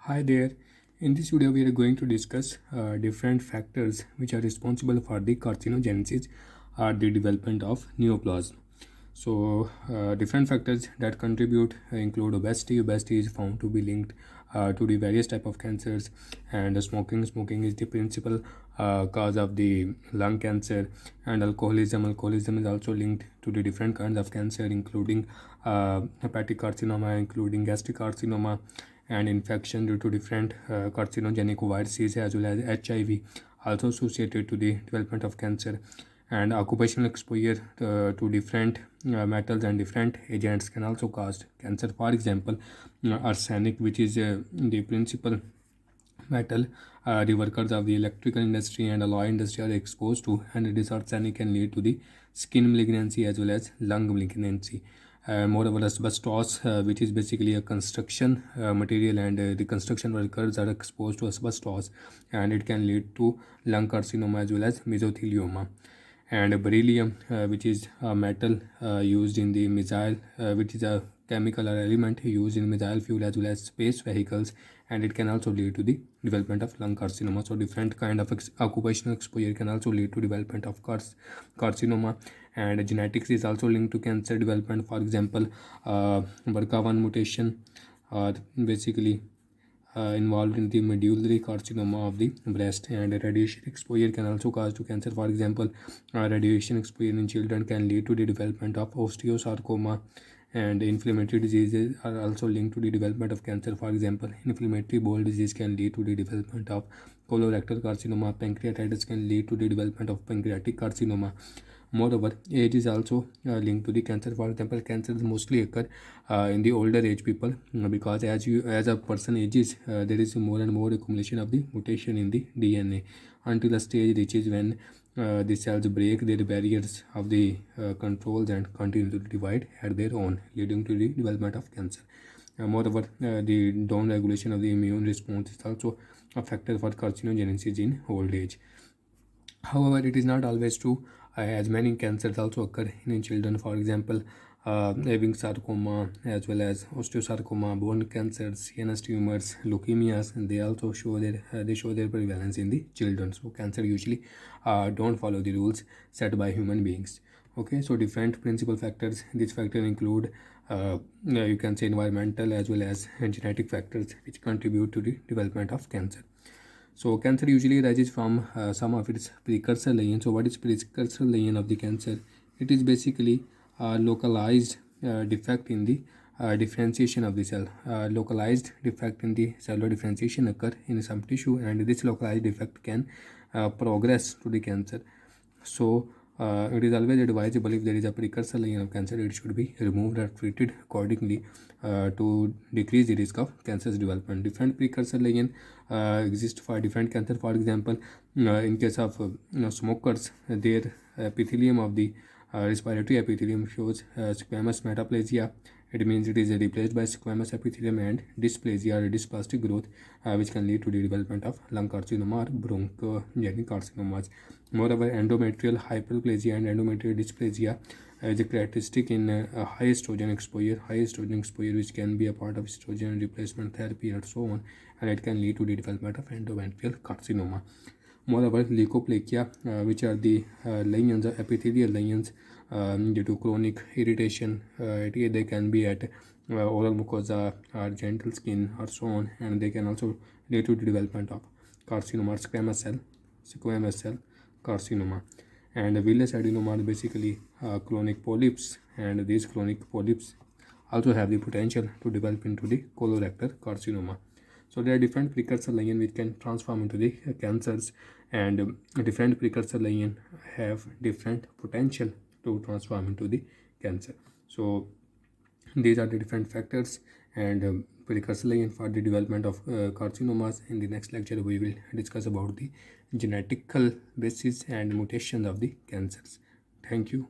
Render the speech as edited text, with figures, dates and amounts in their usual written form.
Hi there. In this video, we are going to discuss different factors which are responsible for the carcinogenesis or the development of neoplasm. So, different factors that contribute include obesity. Obesity is found to be linked to the various type of cancers, and smoking. Smoking is the principal cause of the lung cancer, and alcoholism. Alcoholism is also linked to the different kinds of cancer, including hepatic carcinoma, including gastric carcinoma, and infection due to different carcinogenic viruses as well as HIV, also associated to the development of cancer. And occupational exposure to different metals and different agents can also cause cancer. For example, arsenic, which is the principal metal the workers of the electrical industry and alloy industry are exposed to, and this arsenic can lead to the skin malignancy as well as lung malignancy. Moreover, asbestos, which is basically a construction material, and the construction workers are exposed to asbestos, and it can lead to lung carcinoma as well as mesothelioma. And beryllium, which is a metal used in the missile, which is a chemical or element used in missile fuel as well as space vehicles, and it can also lead to the development of lung carcinoma. So different kind of occupational exposure can also lead to development of carcinoma. And genetics is also linked to cancer development. For example, BRCA1 mutation are basically involved in the medullary carcinoma of the breast, and radiation exposure can also cause to cancer. For example, radiation exposure in children can lead to the development of osteosarcoma, and inflammatory diseases are also linked to the development of cancer. For example, inflammatory bowel disease can lead to the development of colorectal carcinoma. Pancreatitis can lead to the development of pancreatic carcinoma. Moreover, age is also linked to the cancer. For example, cancers mostly occur in the older age people, because as a person ages, there is more and more accumulation of the mutation in the DNA until a stage reaches when the cells break their barriers of the controls and continue to divide at their own, leading to the development of cancer. Moreover, the down regulation of the immune response is also a factor for carcinogenesis in old age. However, it is not always true, as many cancers also occur in children. For example, having sarcoma as well as osteosarcoma, bone cancers, CNS tumors, leukemias, and they also show their prevalence in the children. So cancer usually don't follow the rules set by human beings. Okay, so different principal factors. These factors include you can say environmental as well as genetic factors which contribute to the development of cancer. So cancer usually arises from some of its precursor lesions. So what is precursor lesion of the cancer? It is basically a localized defect in the differentiation of the cell. Localized defect in the cellular differentiation occur in some tissue, and this localized defect can progress to the cancer. So it is always advisable, if there is a precursor lesion of cancer, it should be removed or treated accordingly to decrease the risk of cancer's development. Different precursor lesion exist for different cancer. For example, in case of smokers, their epithelium of the respiratory epithelium shows squamous metaplasia. It means it is replaced by squamous epithelium, and dysplasia or dysplastic growth, which can lead to the development of lung carcinoma or bronchogenic carcinomas. Moreover, endometrial hyperplasia and endometrial dysplasia is a characteristic in high estrogen exposure. High estrogen exposure, which can be a part of estrogen replacement therapy and so on, and it can lead to the development of endometrial carcinoma. Moreover, leukoplakia, which are the lesions, epithelial lesions due to chronic irritation. They can be at oral mucosa or gentle skin or so on, and they can also lead to the development of carcinoma, squamous cell carcinoma. And villous adenoma are basically chronic polyps, and these chronic polyps also have the potential to develop into the colorectal carcinoma. So there are different precursor lesions which can transform into the cancers, and different precursor lesions have different potential to transform into the cancer. So these are the different factors and precursor lesions for the development of carcinomas. In the next lecture, we will discuss about the genetical basis and mutations of the cancers. Thank you.